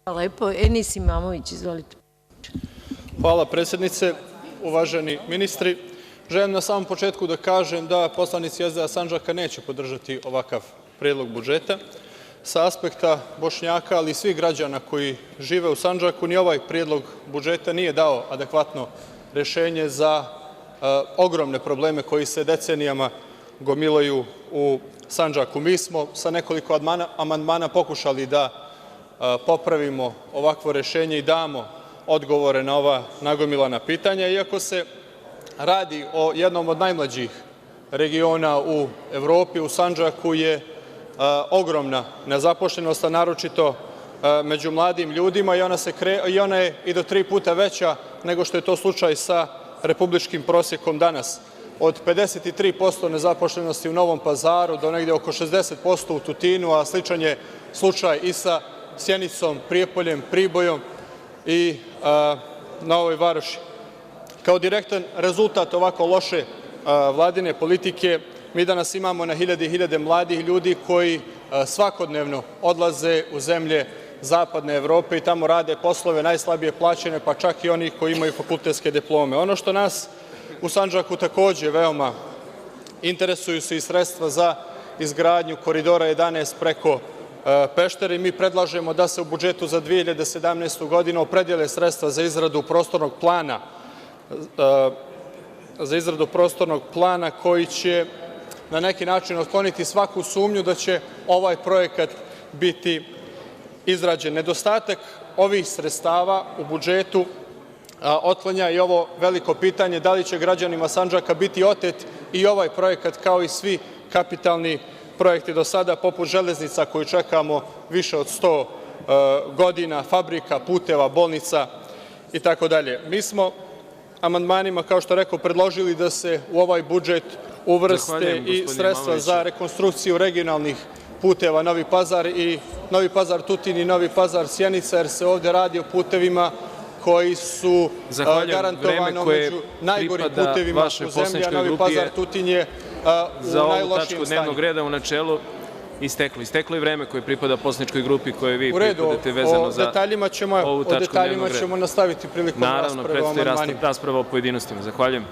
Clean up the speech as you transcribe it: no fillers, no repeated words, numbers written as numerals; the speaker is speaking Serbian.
Hvala lepo. Enis Imamović, izvolite. Hvala predsednice, uvaženi ministri. Želim na samom početku da kažem da poslanici SDA Sandžaka neće podržati ovakav predlog budžeta. Sa aspekta Bošnjaka, ali i svih građana koji žive u Sandžaku, ni ovaj predlog budžeta nije dao adekvatno rešenje za ogromne probleme koji se decenijama gomilaju u Sandžaku. Mi smo sa nekoliko amandmana pokušali da popravimo ovakvo rešenje i damo odgovore na ova nagomilana pitanja. Iako se radi o jednom od najmlađih regiona u Evropi, u Sandžaku je ogromna nezaposlenost, a naročito među mladim ljudima, i ona je i do 3 puta veća nego što je to slučaj sa republičkim prosekom danas. Od 53% nezaposlenosti u Novom Pazaru do negde oko 60% u Tutinu, a sličan je slučaj i sa Sjenicom, Prijepoljem, Pribojom i Novoj Varoši. Kao direktan rezultat ovako loše vladine politike, mi danas imamo na hiljade i hiljade mladih ljudi koji svakodnevno odlaze u zemlje zapadne Evrope i tamo rade poslove najslabije plaćene, pa čak i oni koji imaju fakultetske diplome. Ono što nas u Sandžaku takođe veoma interesuju su i sredstva za izgradnju Koridora 11 preko Peštere. Mi predlažemo da se u budžetu za 2017. godinu opredele sredstva za izradu prostornog plana koji će na neki način otkloniti svaku sumnju da će ovaj projekat biti izrađen. Nedostatak ovih sredstava u budžetu otklanja i ovo veliko pitanje da li će građanima Sandžaka biti otet i ovaj projekat kao i svi kapitalni projekti do sada, poput železnica koju čekamo više od 100 godina, fabrika, puteva, bolnica itd. Mi smo amandmanima, kao što rekao, predložili da se u ovaj budžet uvrste i sredstva za rekonstrukciju regionalnih puteva Novi Pazar-Tutin i Novi Pazar-Sjenica, jer se ovde radi o putevima koji su garantovano među najgorim putevima u zemlji, a Novi Pazar-Tutin je u najlošijem stanju. Za ovu tačku dnevnog reda u načelu isteklo je vreme koje pripada poslaničkoj grupi koje vi pripadate vezano za ovu tačku dnevnog reda. O detaljima ćemo nastaviti prilikom rasprave o amandmanima. Naravno, predstoji rasprava o pojedinostima. Zahvaljujem.